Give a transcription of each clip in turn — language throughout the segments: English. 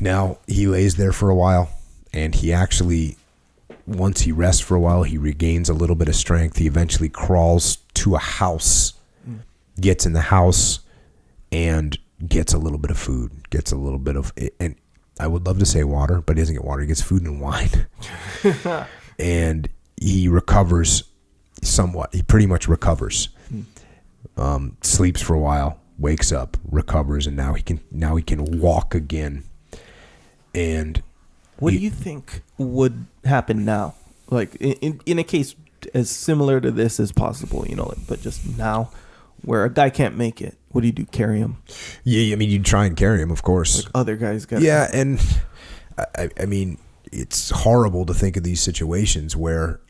Now he lays there for a while, and he actually, once he rests for a while, he regains a little bit of strength. He eventually crawls to a house, gets in the house, and gets a little bit of food, gets a little bit of, and I would love to say water, but he doesn't get water. He gets food and wine. And he recovers somewhat. He pretty much recovers. Sleeps for a while, wakes up, recovers, and now he can walk again. And what do you think would happen now? Like in a case as similar to this as possible, but just now where a guy can't make it. What do? Carry him? Yeah, I mean, you'd try and carry him, of course. Like other guys got. Yeah, and I mean, it's horrible to think of these situations where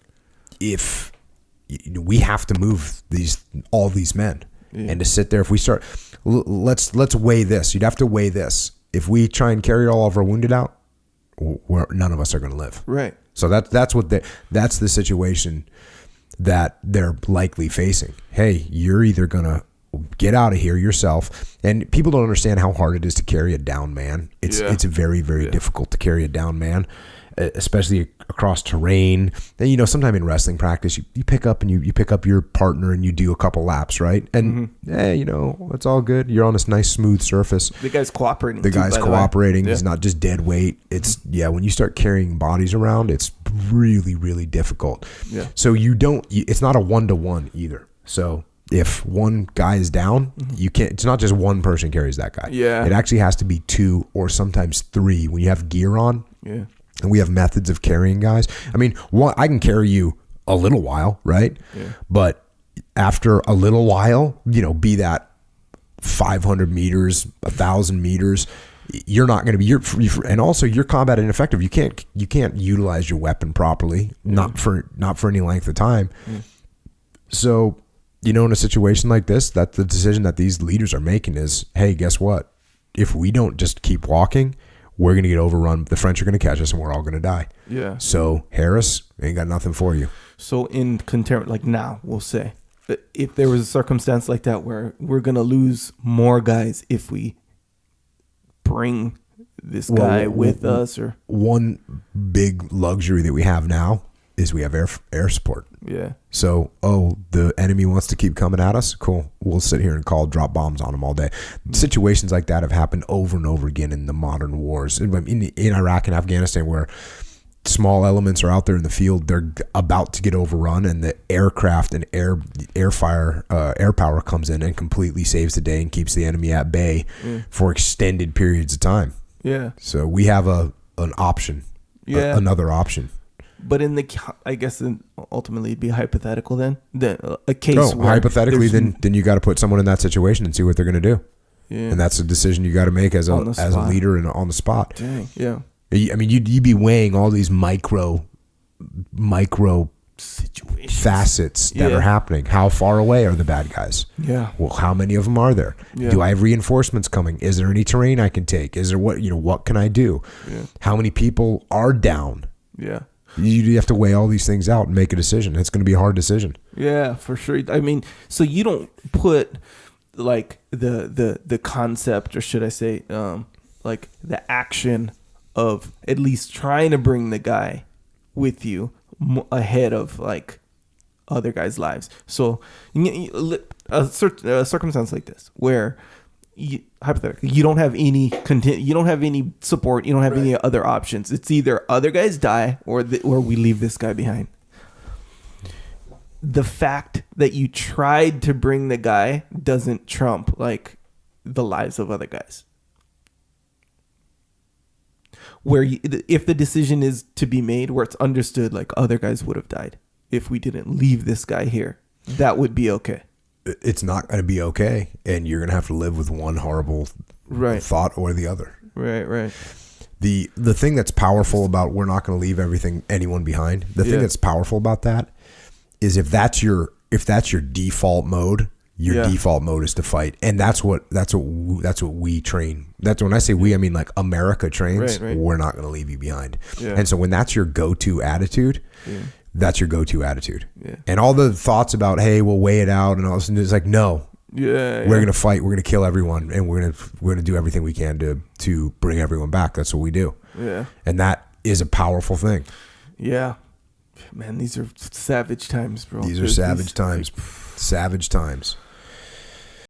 if we have to move all these men, and to sit there, if we start, let's weigh this. You'd have to weigh this. If we try and carry all of our wounded out, none of us are going to live. Right. So that's the situation that they're likely facing. Hey, you're either going to get out of here yourself. And people don't understand how hard it is to carry a down man. It's very, very difficult to carry a down man, especially across terrain. Then, sometime in wrestling practice, you pick up and you pick up your partner and you do a couple laps, right? And hey, it's all good. You're on this nice smooth surface. The guy's cooperating. He's not just dead weight. It's when you start carrying bodies around, it's really, really difficult. Yeah. So it's not a 1-to-1 either. So if one guy is down, you can't. It's not just one person carries that guy. Yeah. It actually has to be 2 or sometimes 3 when you have gear on. Yeah. And we have methods of carrying guys. I mean, I can carry you a little while, right? Yeah. But after a little while, be that 500 meters, 1,000 meters, you're not going to be. And also, you're combat ineffective. You can't utilize your weapon properly, not for any length of time. So, in a situation like this, that's the decision that these leaders are making is, hey, guess what? If we don't just keep walking, we're going to get overrun. The French are going to catch us and we're all going to die. Yeah. So Harris ain't got nothing for you. So like now, we'll say, if there was a circumstance like that where we're going to lose more guys if we bring this guy with us, or one big luxury that we have now is we have air support. Yeah. So, the enemy wants to keep coming at us. Cool. We'll sit here and drop bombs on them all day. Situations like that have happened over and over again in the modern wars. In Iraq and Afghanistan, where small elements are out there in the field, they're about to get overrun, and the aircraft and air power comes in and completely saves the day and keeps the enemy at bay for extended periods of time. Yeah. So we have an option. Yeah. Another option. But I guess ultimately it'd be hypothetical then. A case where hypothetically, then you got to put someone in that situation and see what they're going to do. Yeah. And that's a decision you got to make as a leader and on the spot. Dang. Yeah. I mean, you'd be weighing all these micro situations, facets that are happening. How far away are the bad guys? Yeah. Well, how many of them are there? Yeah. Do I have reinforcements coming? Is there any terrain I can take? Is there what can I do? Yeah. How many people are down? Yeah. You have to weigh all these things out and make a decision. It's going to be a hard decision. Yeah, for sure. I mean, so you don't put like the concept, or should I say, like the action of at least trying to bring the guy with you ahead of like other guys' lives. So a circumstance like this where hypothetically you don't have any you don't have any support, you don't have any other options. It's either other guys die or we leave this guy behind. The fact that you tried to bring the guy doesn't trump like the lives of other guys. Where if the decision is to be made where it's understood like other guys would have died if we didn't leave this guy here, that would be okay. It's not going to be okay, and you're going to have to live with one horrible thought or the other. Right. The thing that's powerful about we're not going to leave anyone behind. The thing that's powerful about that is if that's your default mode, your default mode is to fight, and that's what we train. That's when I say we, I mean like America trains. Right. We're not going to leave you behind, and so when that's your go-to attitude. Yeah. That's your go-to attitude. Yeah. And all the thoughts about, hey, we'll weigh it out and all this, it's like, no, Yeah, we're gonna fight. We're gonna kill everyone, and we're gonna do everything we can to bring everyone back. That's what we do. Yeah, and that is a powerful thing. Yeah, man, these are savage times, bro. These are savage times. Savage times.